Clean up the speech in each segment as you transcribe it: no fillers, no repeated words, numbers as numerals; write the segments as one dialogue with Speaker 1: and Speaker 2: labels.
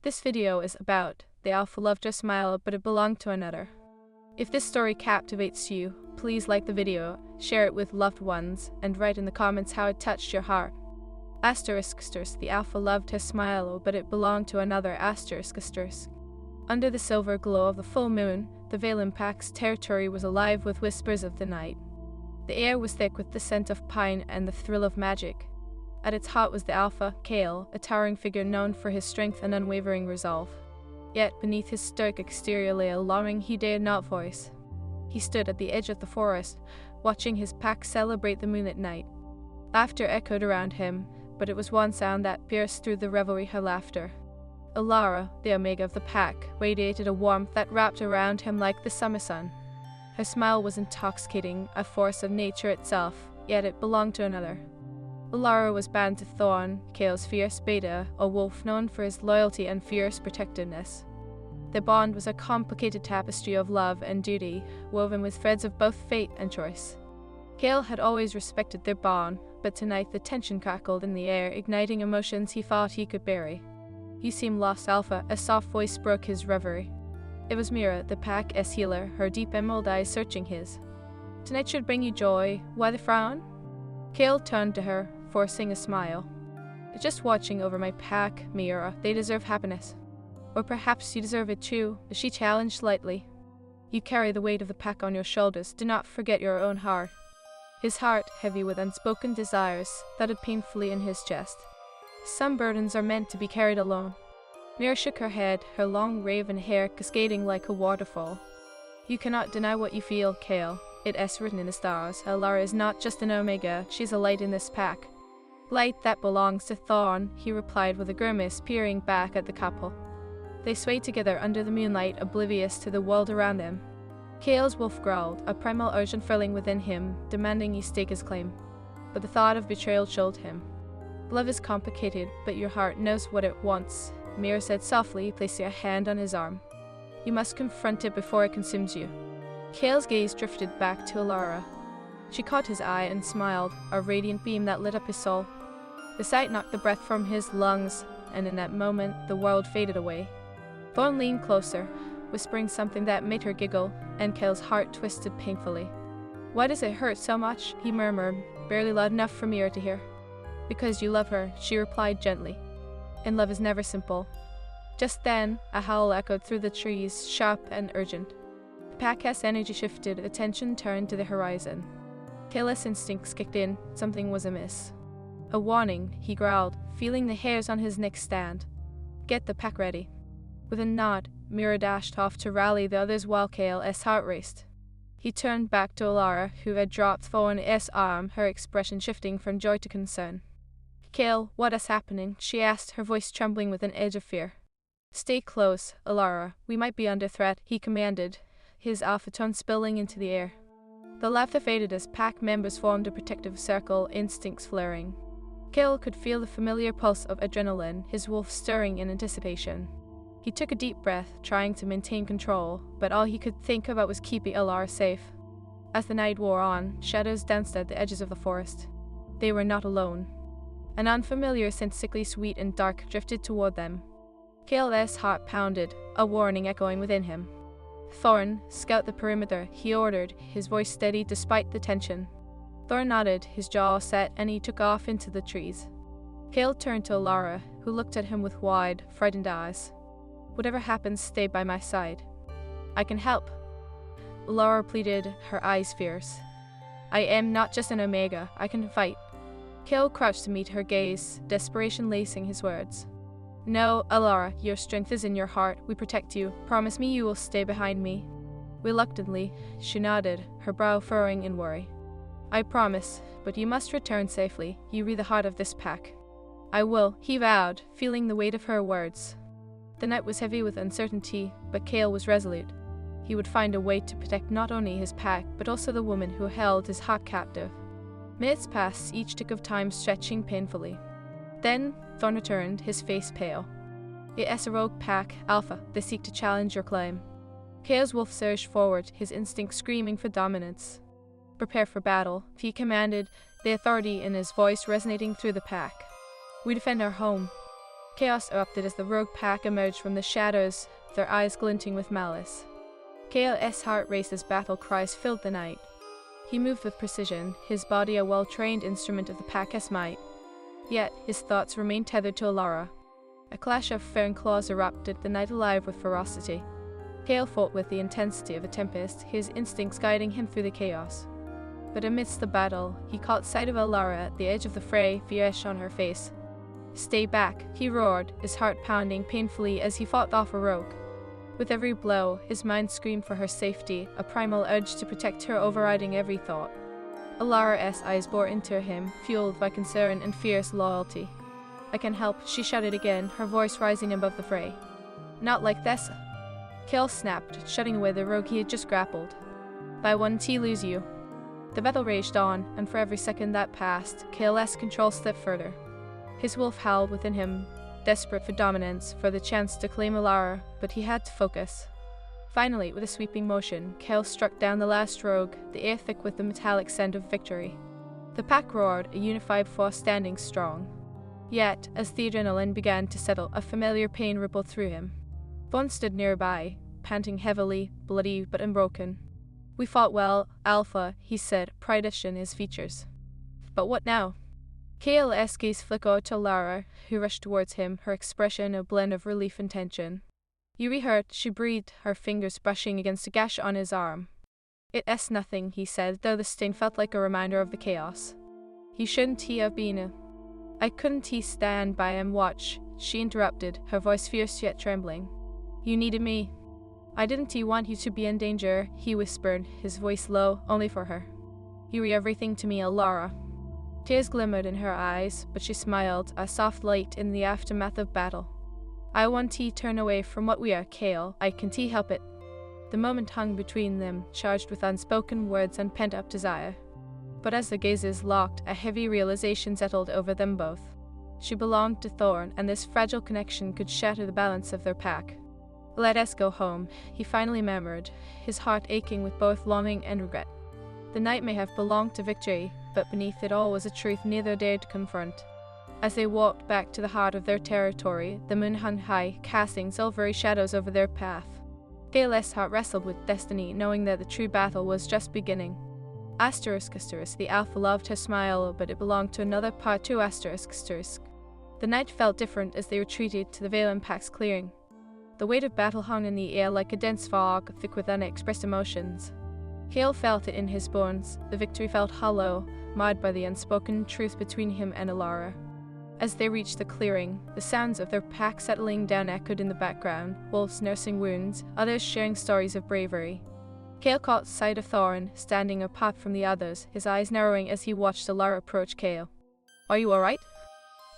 Speaker 1: This video is about the alpha loved her smile, but it belonged to another. If this story captivates you, please like the video, share it with loved ones, and write in the comments how it touched your heart. Asterisk. The alpha loved his smile, but it belonged to another. Asterisk. Under the silver glow of the full moon, the Valen pack's territory was alive with whispers of the night. The air was thick with the scent of pine and the thrill of magic. At its heart was the alpha, Kale, a towering figure known for his strength and unwavering resolve. Yet beneath his stoic exterior lay a longing he dared not voice. He stood at the edge of the forest, watching his pack celebrate the moon at night. Laughter echoed around him, but it was one sound that pierced through the revelry: her laughter. Alara, the omega of the pack, radiated a warmth that wrapped around him like the summer sun. Her smile was intoxicating, a force of nature itself, yet it belonged to another. Alara was bound to Thorn, Kale's fierce beta, a wolf known for his loyalty and fierce protectiveness. Their bond was a complicated tapestry of love and duty, woven with threads of both fate and choice. Kale had always respected their bond, but tonight the tension crackled in the air, igniting emotions he thought he could bury. "You seem lost, Alpha," a soft voice broke his reverie. It was Mira, the pack's healer, her deep emerald eyes searching his. "Tonight should bring you joy. Why the frown?" Kale turned to her, forcing a smile. "Just watching over my pack, Mira. They deserve happiness. Or perhaps you deserve it too," she challenged lightly. "You carry the weight of the pack on your shoulders. Do not forget your own heart." His heart, heavy with unspoken desires, thudded painfully in his chest. Some burdens are meant to be carried alone. Mira shook her head, her long raven hair cascading like a waterfall. "You cannot deny what you feel, Kale. It is written in the stars. Alara is not just an omega, she's a light in this pack." "Light that belongs to Thorn," he replied with a grimace, peering back at the couple. They swayed together under the moonlight, oblivious to the world around them. Kale's wolf growled, a primal urgent thrilling within him, demanding he stake his claim. But the thought of betrayal chilled him. "Love is complicated, but your heart knows what it wants," Mira said softly, placing a hand on his arm. "You must confront it before it consumes you." Kale's gaze drifted back to Alara. She caught his eye and smiled, a radiant beam that lit up his soul. The sight knocked the breath from his lungs, and in that moment, the world faded away. Thorn leaned closer, whispering something that made her giggle, and Kale's heart twisted painfully. "Why does it hurt so much?" he murmured, barely loud enough for Mira to hear. "Because you love her," she replied gently. "And love is never simple." Just then, a howl echoed through the trees, sharp and urgent. The pack's energy shifted, attention turned to the horizon. Kale's instincts kicked in, something was amiss. "A warning," he growled, feeling the hairs on his neck stand. "Get the pack ready." With a nod, Mira dashed off to rally the others while Kale's heart raced. He turned back to Alara, who had dropped Thorn's arm, her expression shifting from joy to concern. "Kale, what is happening?" she asked, her voice trembling with an edge of fear. "Stay close, Alara. We might be under threat," he commanded, his alpha tone spilling into the air. The laughter faded as pack members formed a protective circle, instincts flaring. Kale could feel the familiar pulse of adrenaline, his wolf stirring in anticipation. He took a deep breath, trying to maintain control, but all he could think about was keeping Alara safe. As the night wore on, shadows danced at the edges of the forest. They were not alone. An unfamiliar scent, sickly sweet and dark, drifted toward them. Kale's heart pounded, a warning echoing within him. "Thorn, scout the perimeter," he ordered, his voice steady despite the tension. Thorn nodded, his jaw set, and he took off into the trees. Kale turned to Alara, who looked at him with wide, frightened eyes. "Whatever happens, stay by my side." "I can help," Alara pleaded, her eyes fierce. "I am not just an omega, I can fight." Kale crouched to meet her gaze, desperation lacing his words. "No, Alara, your strength is in your heart. We protect you. Promise me you will stay behind me." Reluctantly, she nodded, her brow furrowing in worry. "I promise, but you must return safely. You read the heart of this pack." "I will," he vowed, feeling the weight of her words. The night was heavy with uncertainty, but Kale was resolute. He would find a way to protect not only his pack, but also the woman who held his heart captive. Minutes passed, each tick of time stretching painfully. Then, Thorn returned, his face pale. "It is a rogue pack, Alpha. They seek to challenge your claim." Kale's wolf surged forward, his instinct screaming for dominance. "Prepare for battle," he commanded, the authority in his voice resonating through the pack. "We defend our home." Chaos erupted as the rogue pack emerged from the shadows, their eyes glinting with malice. Kale's heart raced as battle cries filled the night. He moved with precision, his body a well-trained instrument of the pack's might. Yet his thoughts remained tethered to Alara. A clash of fern claws erupted, the night alive with ferocity. Kale fought with the intensity of a tempest, his instincts guiding him through the chaos. But amidst the battle, he caught sight of Alara at the edge of the fray, fear on her face. "Stay back," he roared, his heart pounding painfully as he fought off a rogue. With every blow, his mind screamed for her safety, a primal urge to protect her overriding every thought. Alara's eyes bore into him, fueled by concern and fierce loyalty. "I can help," she shouted again, her voice rising above the fray. "Not like this." Kale snapped, shutting away the rogue he had just grappled. "By one T lose you." The battle raged on, and for every second that passed, Kale's control slipped further. His wolf howled within him, desperate for dominance, for the chance to claim Alara, but he had to focus. Finally, with a sweeping motion, Kale struck down the last rogue, the air thick with the metallic scent of victory. The pack roared, a unified force standing strong. Yet, as the adrenaline began to settle, a familiar pain rippled through him. Thorn stood nearby, panting heavily, bloody but unbroken. "We fought well, Alpha," he said, pride-ish in his features. "But what now?" Kale's gaze flickered to Alara, who rushed towards him, her expression a blend of relief and tension. "You re-hurt," she breathed, her fingers brushing against a gash on his arm. "It's nothing," he said, though the sting felt like a reminder of the chaos. "He shouldn't he have been a—" "I couldn't he stand by and watch," she interrupted, her voice fierce yet trembling. "You needed me." "I didn't he want you to be in danger," he whispered, his voice low, only for her. "You were everything to me, Alara." Tears glimmered in her eyes, but she smiled, a soft light in the aftermath of battle. "I want to turn away from what we are, Kale. I can't help it." The moment hung between them, charged with unspoken words and pent-up desire. But as the gazes locked, a heavy realization settled over them both. She belonged to Thorn, and this fragile connection could shatter the balance of their pack. "Let us go home," he finally murmured, his heart aching with both longing and regret. The night may have belonged to victory, but beneath it all was a truth neither dared to confront. As they walked back to the heart of their territory, the moon hung high, casting silvery shadows over their path. Kale's heart wrestled with destiny, knowing that the true battle was just beginning. Asterisk, the Alpha loved her smile, but it belonged to another part too. Asterisk. The night felt different as they retreated to the Vale Impact's clearing. The weight of battle hung in the air like a dense fog, thick with unexpressed emotions. Kale felt it in his bones. The victory felt hollow, marred by the unspoken truth between him and Alara. As they reached the clearing, the sounds of their pack settling down echoed in the background, wolves nursing wounds, others sharing stories of bravery. Kale caught sight of Thorn, standing apart from the others, his eyes narrowing as he watched Alara approach Kale. "Are you all right?"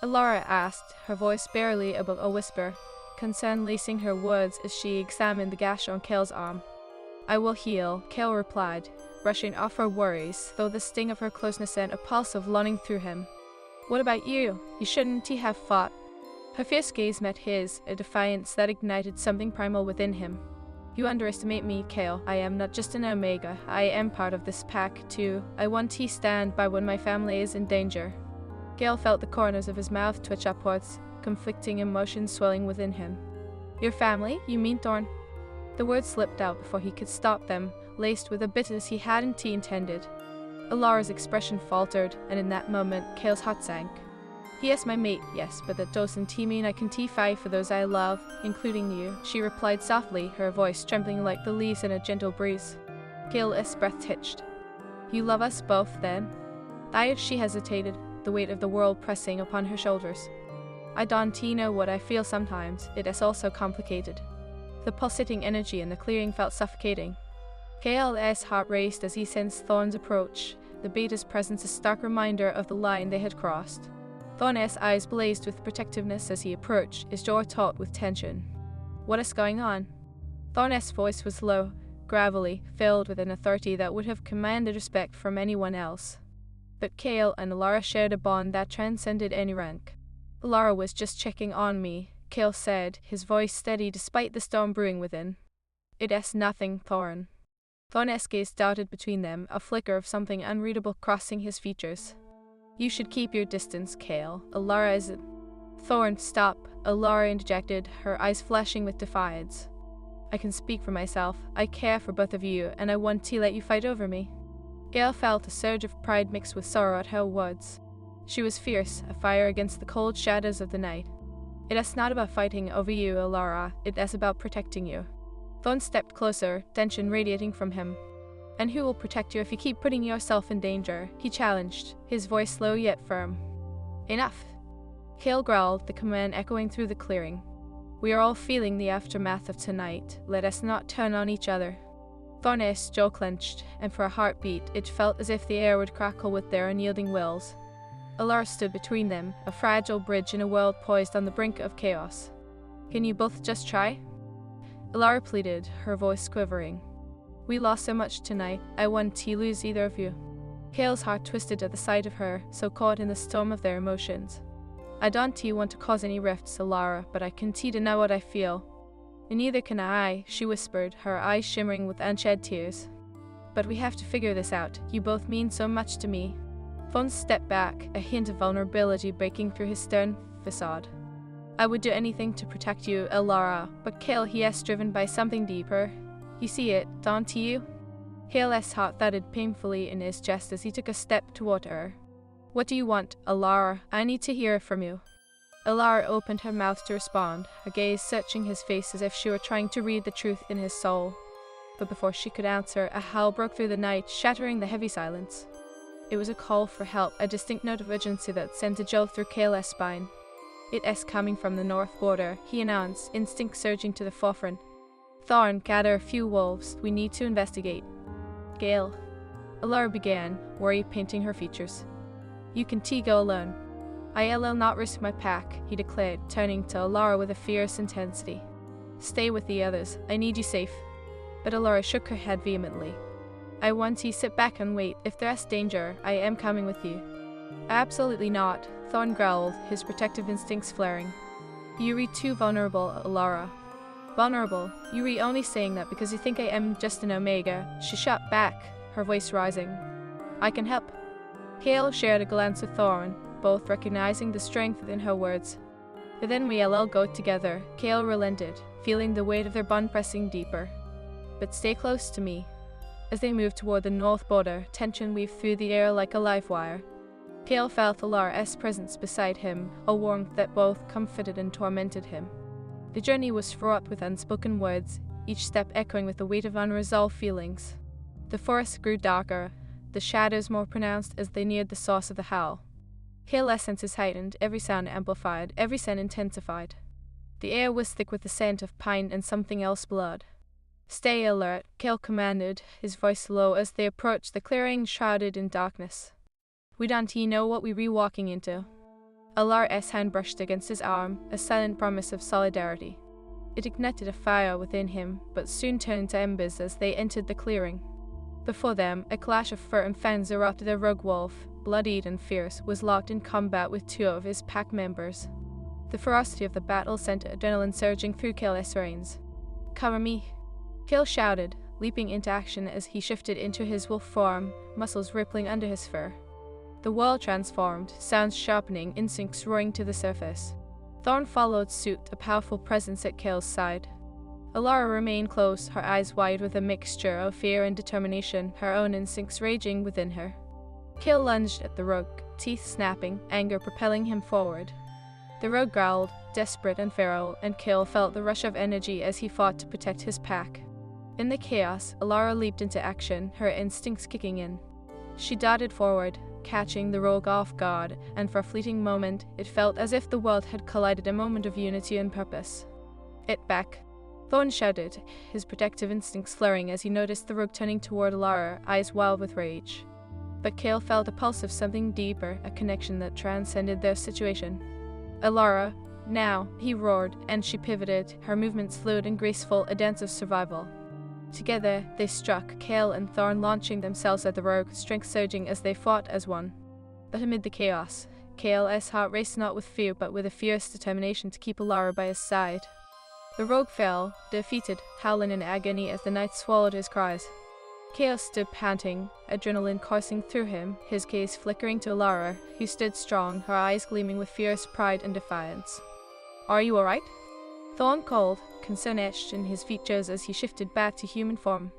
Speaker 1: Alara asked, her voice barely above a whisper, concern lacing her words as she examined the gash on Kale's arm. "I will heal," Kale replied, brushing off her worries, though the sting of her closeness sent a pulse of longing through him. "What about you? You shouldn't have fought." Her fierce gaze met his, a defiance that ignited something primal within him. "You underestimate me, Kale. I am not just an Omega. I am part of this pack, too. I want to stand by when my family is in danger." Kale felt the corners of his mouth twitch upwards, conflicting emotions swelling within him. "Your family? You mean Thorn?" The words slipped out before he could stop them, laced with a bitterness he hadn't intended. Alara's expression faltered, and in that moment, Kale's heart sank. "He is my mate, yes, but that doesn't mean I can fight for those I love, including you," she replied softly, her voice trembling like the leaves in a gentle breeze. Kale's breath hitched. "You love us both, then?" She hesitated, the weight of the world pressing upon her shoulders. "I don't know what I feel sometimes. It is all so complicated." The pulsating energy in the clearing felt suffocating. Kale's heart raced as he sensed Thorn's approach, the Beta's presence a stark reminder of the line they had crossed. Thorn's eyes blazed with protectiveness as he approached, his jaw taut with tension. "What is going on?" Thorn's voice was low, gravelly, filled with an authority that would have commanded respect from anyone else. But Kale and Alara shared a bond that transcended any rank. "Alara was just checking on me," Kale said, his voice steady despite the storm brewing within. "It is nothing, Thorn." Thorn's gaze darted between them, a flicker of something unreadable crossing his features. "You should keep your distance, Kale. Alara is—" Thorn, stop, Alara interjected, her eyes flashing with defiance. I can speak for myself. I care for both of you, and I want to let you fight over me. Gale felt a surge of pride mixed with sorrow at her words. She was fierce, a fire against the cold shadows of the night. It is not about fighting over you, Alara. It is about protecting you. Thorn stepped closer, tension radiating from him. And who will protect you if you keep putting yourself in danger? He challenged, his voice low yet firm. Enough. Gale growled, the command echoing through the clearing. We are all feeling the aftermath of tonight. Let us not turn on each other. Thorn's jaw clenched, and for a heartbeat it felt as if the air would crackle with their unyielding wills. Alara stood between them, a fragile bridge in a world poised on the brink of chaos. Can you both just try? Alara pleaded, her voice quivering. We lost so much tonight. I want to lose either of you. Gale's heart twisted at the sight of her, so caught in the storm of their emotions. I don't want to cause any rifts, Alara, but I can to know what I feel. And neither can I, she whispered, her eyes shimmering with unshed tears. But we have to figure this out. You both mean so much to me. Thorn stepped back, a hint of vulnerability breaking through his stern facade. I would do anything to protect you, Alara, but Gale, he is driven by something deeper. You see it, don't you? Gale's heart thudded painfully in his chest as he took a step toward her. What do you want, Alara? I need to hear from you. Alara opened her mouth to respond, her gaze searching his face as if she were trying to read the truth in his soul. But before she could answer, a howl broke through the night, shattering the heavy silence. It was a call for help, a distinct note of urgency that sent a jolt through Gale's spine. It is coming from the north border, he announced, instinct surging to the forefront. Thorn, gather a few wolves. We need to investigate. Gale. Alara began, worry painting her features. You can go alone. I'll not risk my pack, he declared, turning to Alara with a fierce intensity. Stay with the others. I need you safe. But Alara shook her head vehemently. I want to sit back and wait. If there's danger, I am coming with you. Absolutely not, Thorn growled, his protective instincts flaring. You read too vulnerable, Alara. Vulnerable? You read only saying that because you think I am just an Omega. She shot back, her voice rising. I can help. Gale shared a glance with Thorn, both recognizing the strength within her words. But then we'll all go together. Gale relented, feeling the weight of their bond pressing deeper. But stay close to me. As they moved toward the north border, tension weaved through the air like a live wire. Gale felt Alara's presence beside him, a warmth that both comforted and tormented him. The journey was fraught with unspoken words, each step echoing with the weight of unresolved feelings. The forest grew darker, the shadows more pronounced as they neared the source of the howl. Gale's senses heightened, every sound amplified, every scent intensified. The air was thick with the scent of pine and something else blood. Stay alert, Gale commanded, his voice low as they approached the clearing shrouded in darkness. We don't know what we're walking into. Alara's hand brushed against his arm, a silent promise of solidarity. It ignited a fire within him, but soon turned to embers as they entered the clearing. Before them, a clash of fur and fangs erupted. A rogue wolf, bloodied and fierce, was locked in combat with two of his pack members. The ferocity of the battle sent adrenaline surging through Gale's veins. Cover me! Gale shouted, leaping into action as he shifted into his wolf form, muscles rippling under his fur. The world transformed, sounds sharpening, instincts roaring to the surface. Thorn followed suit, a powerful presence at Gale's side. Alara remained close, her eyes wide with a mixture of fear and determination, her own instincts raging within her. Gale lunged at the rogue, teeth snapping, anger propelling him forward. The rogue growled, desperate and feral, and Gale felt the rush of energy as he fought to protect his pack. In the chaos, Alara leaped into action, her instincts kicking in. She darted forward, catching the rogue off guard, and for a fleeting moment, it felt as if the world had collided, a moment of unity and purpose. It back. Thorn shouted, his protective instincts flaring as he noticed the rogue turning toward Alara, eyes wild with rage. But Gale felt a pulse of something deeper, a connection that transcended their situation. Alara, now, he roared, and she pivoted, her movements fluid and graceful, a dance of survival. Together, they struck, Gale and Thorn launching themselves at the rogue, strength surging as they fought as one. But amid the chaos, Gale's heart raced not with fear but with a fierce determination to keep Alara by his side. The rogue fell, defeated, howling in agony as the night swallowed his cries. Kale stood panting, adrenaline coursing through him, his gaze flickering to Alara, who stood strong, her eyes gleaming with fierce pride and defiance. "Are you alright?" Thorn called, concern etched in his features as he shifted back to human form.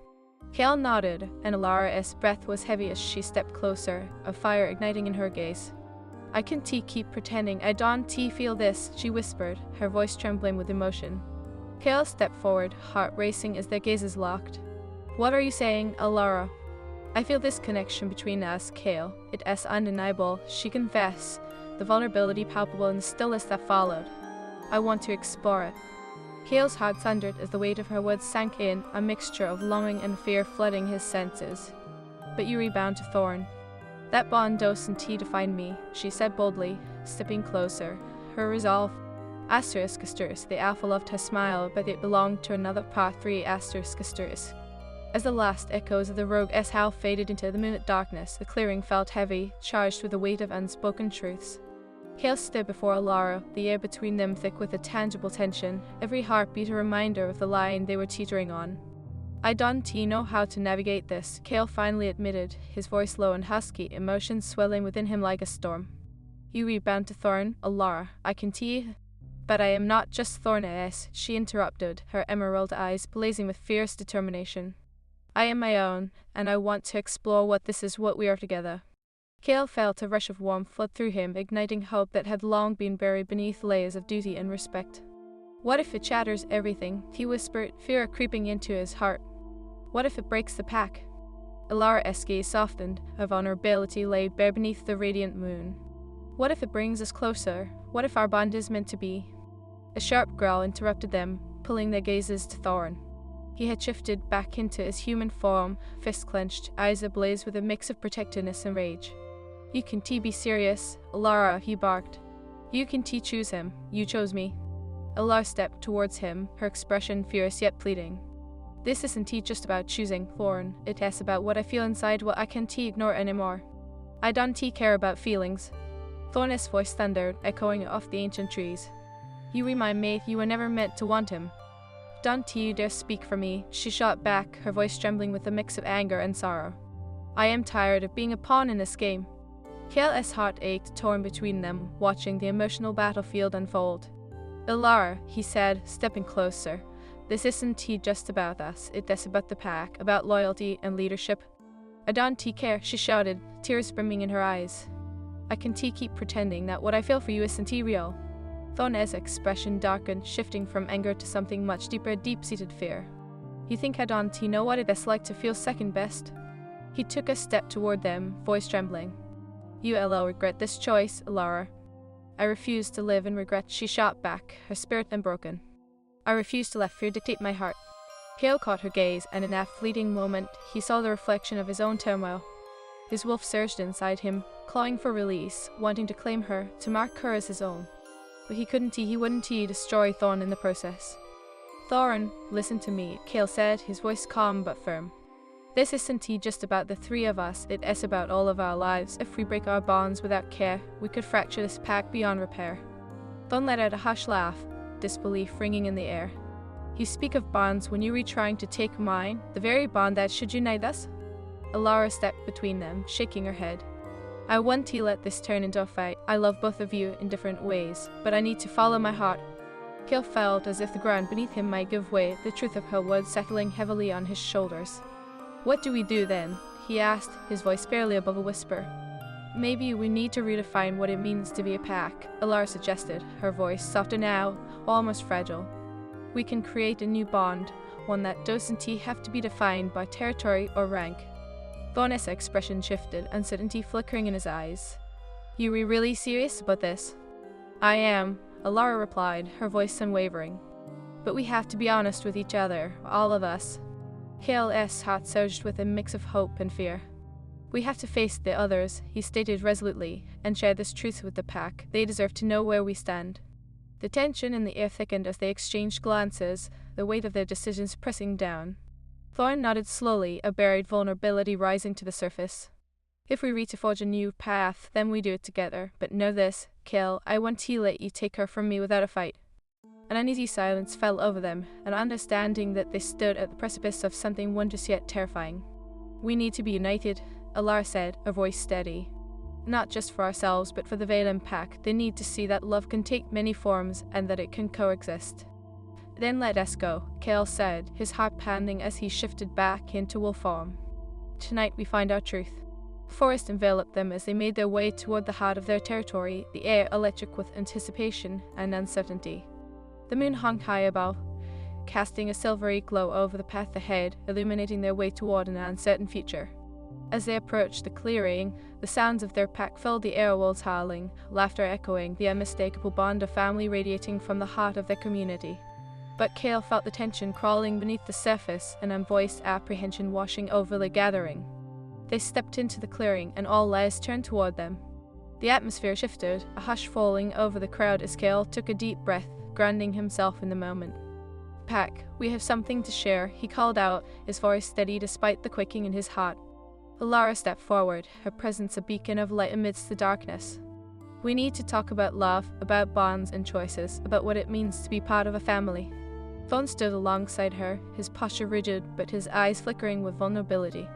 Speaker 1: Kale nodded, and Alara's breath was heavy as she stepped closer, a fire igniting in her gaze. "I can't keep pretending I don't feel this," she whispered, her voice trembling with emotion. Kale stepped forward, heart racing as their gazes locked. "What are you saying, Alara?" "I feel this connection between us, Kale. It's undeniable," she confessed, the vulnerability palpable in the stillness that followed. "I want to explore it." Kale's heart thundered as the weight of her words sank in, a mixture of longing and fear flooding his senses. "But you rebound to Thorn. That bond doesn't define me," she said boldly, stepping closer, her resolve. The alpha loved her smile, but it belonged to another part 3 ***. As the last echoes of the rogue's howl faded into the moonlit darkness, the clearing felt heavy, charged with the weight of unspoken truths. Kale stood before Alara, the air between them thick with a tangible tension, every heartbeat a reminder of the line they were teetering on. "I don't know how to navigate this," Kale finally admitted, his voice low and husky, emotions swelling within him like a storm. "You rebound to Thorn, Alara, I can tell. But I am not just Thorn," she interrupted, her emerald eyes blazing with fierce determination. "I am my own, and I want to explore what we are together." Kale felt a rush of warmth flood through him, igniting hope that had long been buried beneath layers of duty and respect. "What if it shatters everything?" he whispered, fear creeping into his heart. "What if it breaks the pack?" Alara's gaze softened, her vulnerability laid bare beneath the radiant moon. "What if it brings us closer? What if our bond is meant to be?" A sharp growl interrupted them, pulling their gazes to Thorn. He had shifted back into his human form, fist clenched, eyes ablaze with a mix of protectiveness and rage. "You can be serious, Alara," he barked. "You can choose him. You chose me." Alara stepped towards him, her expression fierce yet pleading. "This isn't just about choosing, Thorn. It's about what I feel inside, what I can't ignore anymore. I don't care about feelings." Thorn's voice thundered, echoing off the ancient trees. "You remind me you were never meant to want him." "Don't you dare speak for me," she shot back, her voice trembling with a mix of anger and sorrow. "I am tired of being a pawn in this game." Kale's heart ached, torn between them, watching the emotional battlefield unfold. "Alara," he said, stepping closer, "this isn't just about us, it's about the pack, about loyalty and leadership." "I don't care," she shouted, tears brimming in her eyes. "I can keep pretending that what I feel for you isn't real." Thorn's expression darkened, shifting from anger to something much deeper, deep-seated fear. "You think I don't know what it's like to feel second best?" He took a step toward them, voice trembling. "You'll regret this choice, Alara." "I refuse to live in regret," she shot back, her spirit unbroken. "I refuse to let fear dictate my heart." Kale caught her gaze, and in that fleeting moment, he saw the reflection of his own turmoil. His wolf surged inside him, clawing for release, wanting to claim her, to mark her as his own. But he wouldn't destroy Thorn in the process. "Thorn, listen to me," Kale said, his voice calm but firm. "This isn't just about the 3 of us, it's about all of our lives. If we break our bonds without care, we could fracture this pack beyond repair." Thorn let out a harsh laugh, disbelief ringing in the air. "You speak of bonds when you were trying to take mine, the very bond that should unite us?" Alara stepped between them, shaking her head. "I want to let this turn into a fight. I love both of you in different ways, but I need to follow my heart." Kale felt as if the ground beneath him might give way, the truth of her words settling heavily on his shoulders. "What do we do then?" he asked, his voice barely above a whisper. "Maybe we need to redefine what it means to be a pack," Alara suggested, her voice softer now, almost fragile. "We can create a new bond, one that doesn't have to be defined by territory or rank." Thorn's expression shifted, uncertainty flickering in his eyes. "You were really serious about this?" "I am," Alara replied, her voice unwavering. "But we have to be honest with each other, all of us." Kale's heart surged with a mix of hope and fear. "We have to face the others," he stated resolutely, "and share this truth with the pack. They deserve to know where we stand." The tension in the air thickened as they exchanged glances, the weight of their decisions pressing down. Thorn nodded slowly, a buried vulnerability rising to the surface. "If we reach to forge a new path, then we do it together. But know this, Kale, I won't let you take her from me without a fight." An uneasy silence fell over them, an understanding that they stood at the precipice of something wondrous yet terrifying. We need to be united, Alara said, her voice steady. Not just for ourselves, but for the Valen pack. They need to see that love can take many forms and that it can coexist. Then let us go, Kale said, his heart pounding as he shifted back into wolf form. Tonight we find our truth. The forest enveloped them as they made their way toward the heart of their territory, the air electric with anticipation and uncertainty. The moon hung high above, casting a silvery glow over the path ahead, illuminating their way toward an uncertain future. As they approached the clearing, the sounds of their pack filled the air, wolves howling, laughter echoing, the unmistakable bond of family radiating from the heart of their community. But Kale felt the tension crawling beneath the surface, an unvoiced apprehension washing over the gathering. They stepped into the clearing, and all eyes turned toward them. The atmosphere shifted, a hush falling over the crowd as Kale took a deep breath, grounding himself in the moment. Pack, we have something to share, he called out, his voice steady despite the quaking in his heart. Alara stepped forward, her presence a beacon of light amidst the darkness. We need to talk about love, about bonds and choices, about what it means to be part of a family. Thorn stood alongside her, his posture rigid, but his eyes flickering with vulnerability.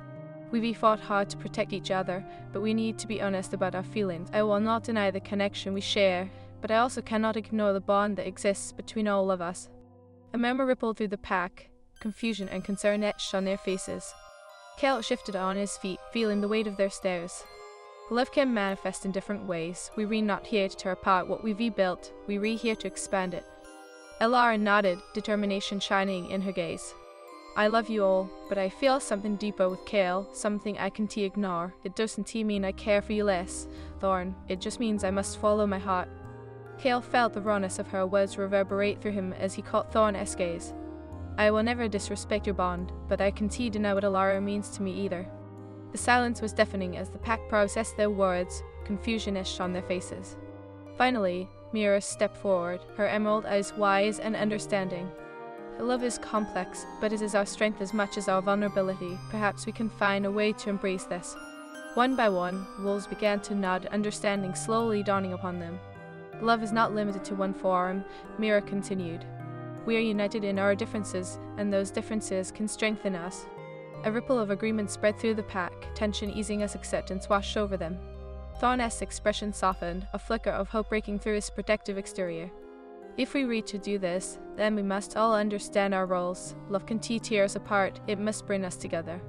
Speaker 1: We've fought hard to protect each other, but we need to be honest about our feelings. I will not deny the connection we share, but I also cannot ignore the bond that exists between all of us. A murmur rippled through the pack, confusion and concern etched on their faces. Kale shifted on his feet, feeling the weight of their stares. Love can manifest in different ways. We re not here to tear apart what we've rebuilt, we re here to expand it. Alara nodded, determination shining in her gaze. I love you all, but I feel something deeper with Kale, something I can't ignore. It doesn't mean I care for you less, Thorn. It just means I must follow my heart. Kale felt the rawness of her words reverberate through him as he caught Thorn's gaze. I will never disrespect your bond, but I can't deny what Alara means to me either. The silence was deafening as the pack processed their words, confusion etched on their faces. Finally, Mira stepped forward, her emerald eyes wise and understanding. Love is complex, but it is our strength as much as our vulnerability. Perhaps we can find a way to embrace this. One by one, wolves began to nod, understanding slowly dawning upon them. Love is not limited to one form, Mira continued. We are united in our differences, and those differences can strengthen us. A ripple of agreement spread through the pack, tension easing as acceptance washed over them. Thorn's expression softened, a flicker of hope breaking through his protective exterior. If we reach to do this, then we must all understand our roles. Love can tear us apart, it must bring us together.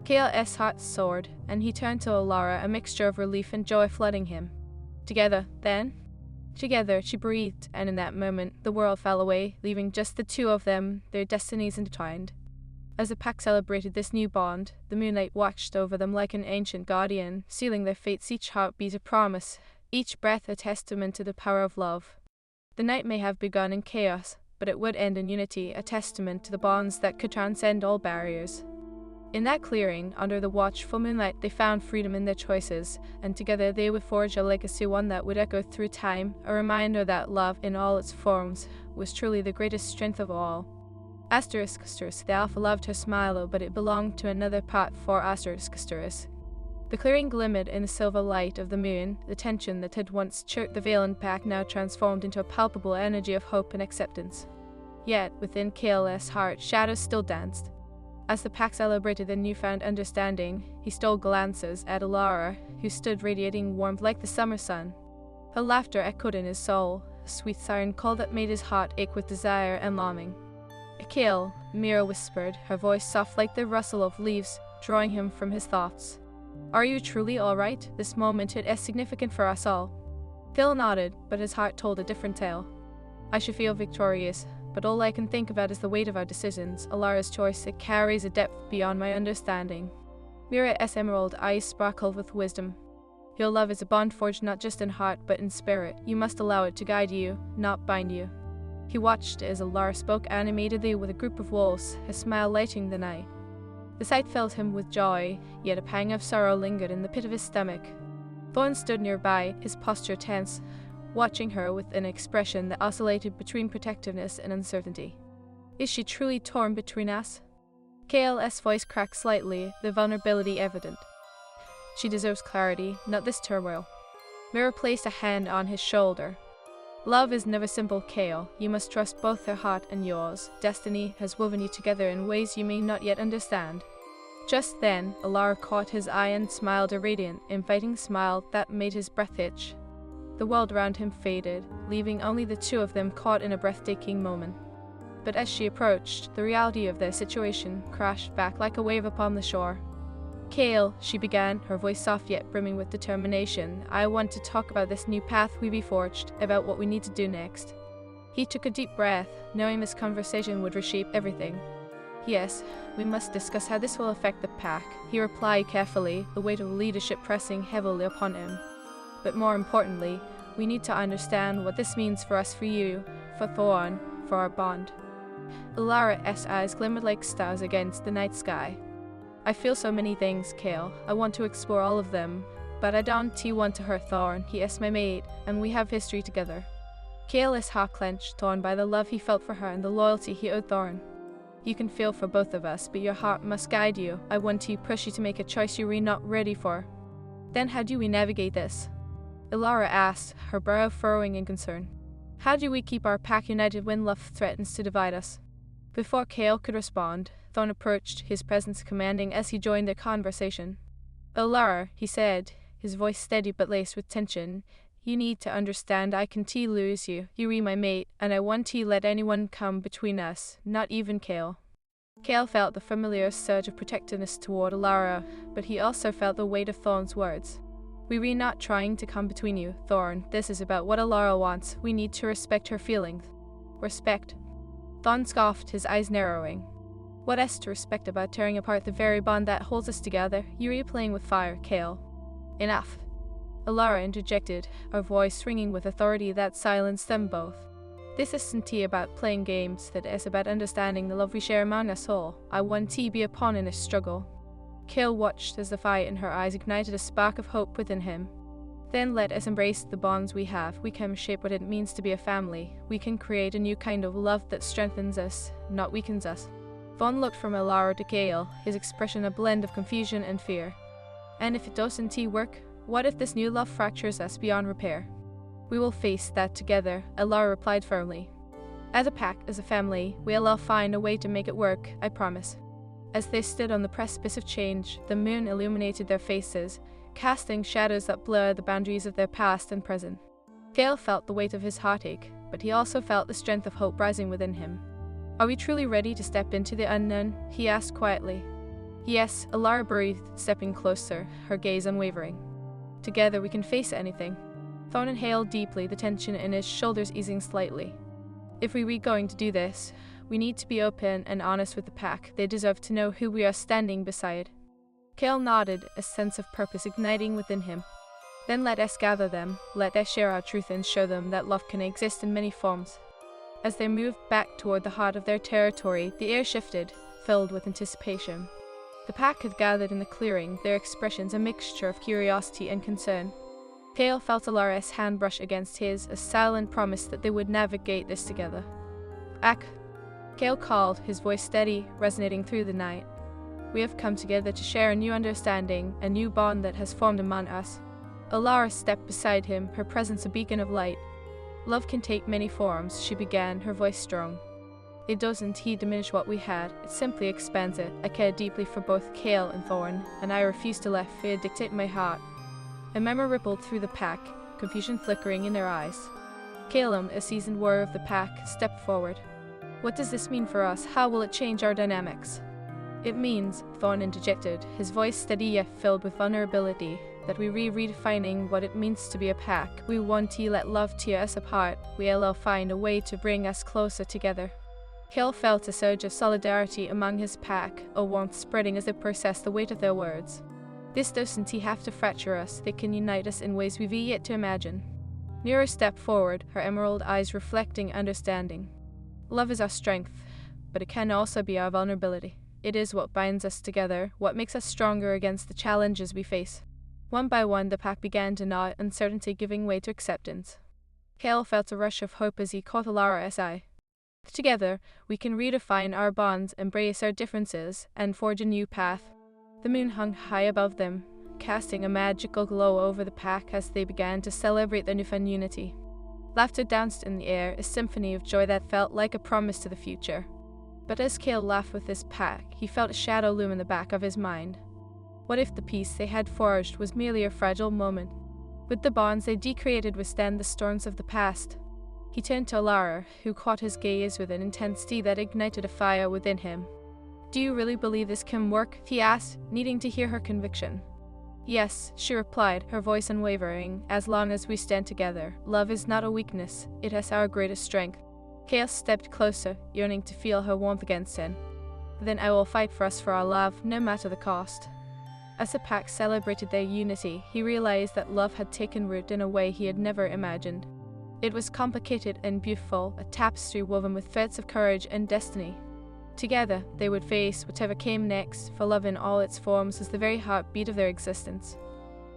Speaker 1: Kale's heart soared, and he turned to Alara, a mixture of relief and joy flooding him. Together, then? Together, she breathed, and in that moment, the world fell away, leaving just the two of them, their destinies intertwined. As the pack celebrated this new bond, the moonlight watched over them like an ancient guardian, sealing their fates, each heartbeat a promise, each breath a testament to the power of love. The night may have begun in chaos, but it would end in unity, a testament to the bonds that could transcend all barriers. In that clearing, under the watchful moonlight, they found freedom in their choices, and together they would forge a legacy, one that would echo through time, a reminder that love, in all its forms, was truly the greatest strength of all. Asterisk, the alpha loved her smile, but it belonged to another part for asterisk. The clearing glimmered in the silver light of the moon, the tension that had once choked the Valen pack now transformed into a palpable energy of hope and acceptance. Yet, within Kale's heart, shadows still danced. As the pack celebrated their newfound understanding, he stole glances at Alara, who stood radiating warmth like the summer sun. Her laughter echoed in his soul, a sweet siren call that made his heart ache with desire and longing. Kale, Mira whispered, her voice soft like the rustle of leaves, drawing him from his thoughts. Are you truly all right? This moment is significant for us all. Kale nodded, but his heart told a different tale. I should feel victorious, but all I can think about is the weight of our decisions, Alara's choice. It carries a depth beyond my understanding. Mira's emerald eyes sparkled with wisdom. Your love is a bond forged not just in heart, but in spirit. You must allow it to guide you, not bind you. He watched as Alara spoke animatedly with a group of wolves, her smile lighting the night. The sight filled him with joy, yet a pang of sorrow lingered in the pit of his stomach. Thorn stood nearby, his posture tense, watching her with an expression that oscillated between protectiveness and uncertainty. Is she truly torn between us? Kale's voice cracked slightly, the vulnerability evident. She deserves clarity, not this turmoil. Mira placed a hand on his shoulder. Love is never simple, Kale. You must trust both her heart and yours. Destiny has woven you together in ways you may not yet understand. Just then, Alara caught his eye and smiled a radiant, inviting smile that made his breath itch. The world around him faded, leaving only the two of them caught in a breathtaking moment. But as she approached, the reality of their situation crashed back like a wave upon the shore. "Kale," she began, her voice soft yet brimming with determination, "I want to talk about this new path we've forged, about what we need to do next." He took a deep breath, knowing this conversation would reshape everything. "Yes, we must discuss how this will affect the pack," he replied carefully, the weight of leadership pressing heavily upon him. "But more importantly, we need to understand what this means for us, for you, for Thorn, for our bond." Alara's eyes glimmered like stars against the night sky. "I feel so many things, Kale. I want to explore all of them, but I don't want to hurt Thorn. He is my mate, and we have history together." Kale's heart clenched, torn by the love he felt for her and the loyalty he owed Thorn. "You can feel for both of us, but your heart must guide you. I want to push you to make a choice you were not ready for." "Then how do we navigate this?" Alara asked, her brow furrowing in concern. "How do we keep our pack united when love threatens to divide us?" Before Kale could respond, Thorn approached, his presence commanding as he joined their conversation. "Alara," he said, his voice steady but laced with tension, "you need to understand I can't lose you. You are my mate, and I won't let anyone come between us, not even Kale." Kale felt the familiar surge of protectiveness toward Alara, but he also felt the weight of Thorn's words. "We are not trying to come between you, Thorn. This is about what Alara wants. We need to respect her feelings." "Respect?" Thorn scoffed, his eyes narrowing. "What is to respect about tearing apart the very bond that holds us together? You are playing with fire, Kale." "Enough," Alara interjected, her voice ringing with authority that silenced them both. "This isn't about playing games, that is about understanding the love we share among us all. I want to be a pawn in this struggle." Kale watched as the fire in her eyes ignited a spark of hope within him. "Then let us embrace the bonds we have. We can shape what it means to be a family. We can create a new kind of love that strengthens us, not weakens us." Thorn looked from Alara to Kale, his expression a blend of confusion and fear. "And if it doesn't work, what if this new love fractures us beyond repair?" "We will face that together," Alara replied firmly. "As a pack, as a family, we'll all find a way to make it work, I promise." As they stood on the precipice of change, the moon illuminated their faces, casting shadows that blurred the boundaries of their past and present. Kale felt the weight of his heartache, but he also felt the strength of hope rising within him. "Are we truly ready to step into the unknown?" he asked quietly. "Yes," Alara breathed, stepping closer, her gaze unwavering. "Together we can face anything." Thorn inhaled deeply, the tension in his shoulders easing slightly. "If we were going to do this, we need to be open and honest with the pack. They deserve to know who we are standing beside." Kale nodded, a sense of purpose igniting within him. "Then let us gather them, let us share our truth and show them that love can exist in many forms." As they moved back toward the heart of their territory, the air shifted, filled with anticipation. The pack had gathered in the clearing, their expressions a mixture of curiosity and concern. Kale felt Alara's hand brush against his, a silent promise that they would navigate this together. "Ak," Kale called, his voice steady, resonating through the night. "We have come together to share a new understanding, a new bond that has formed among us." Alara stepped beside him, her presence a beacon of light. "Love can take many forms," she began, her voice strong. "It doesn't diminish what we had, it simply expands it. I care deeply for both Kale and Thorn, and I refuse to let fear dictate my heart." A murmur rippled through the pack, confusion flickering in their eyes. Calum, a seasoned warrior of the pack, stepped forward. "What does this mean for us? How will it change our dynamics?" "It means," Thorn interjected, his voice steady yet filled with vulnerability, "that we redefining what it means to be a pack. We want to let love tear us apart. We'll find a way to bring us closer together." Kale felt a surge of solidarity among his pack, a warmth spreading as they processed the weight of their words. "This doesn't have to fracture us, they can unite us in ways we've yet to imagine." Nira stepped forward, her emerald eyes reflecting understanding. "Love is our strength, but it can also be our vulnerability. It is what binds us together, what makes us stronger against the challenges we face." One by one, the pack began to nod, uncertainty giving way to acceptance. Kale felt a rush of hope as he caught Alara's eye. "Together, we can redefine our bonds, embrace our differences, and forge a new path." The moon hung high above them, casting a magical glow over the pack as they began to celebrate their newfound unity. Laughter danced in the air, a symphony of joy that felt like a promise to the future. But as Kale laughed with his pack, he felt a shadow loom in the back of his mind. What if the peace they had forged was merely a fragile moment? Would the bonds they decreated withstand the storms of the past? He turned to Alara, who caught his gaze with an intensity that ignited a fire within him. "Do you really believe this can work?" he asked, needing to hear her conviction. "Yes," she replied, her voice unwavering. "As long as we stand together. Love is not a weakness, it is our greatest strength." Chaos stepped closer, yearning to feel her warmth against him. "Then I will fight for us for our love, no matter the cost." As the pack celebrated their unity, he realized that love had taken root in a way he had never imagined. It was complicated and beautiful, a tapestry woven with threads of courage and destiny. Together, they would face whatever came next, for love in all its forms was the very heartbeat of their existence.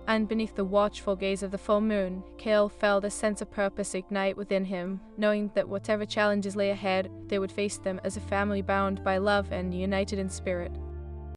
Speaker 1: And beneath the watchful gaze of the full moon, Kale felt a sense of purpose ignite within him, knowing that whatever challenges lay ahead, they would face them as a family bound by love and united in spirit.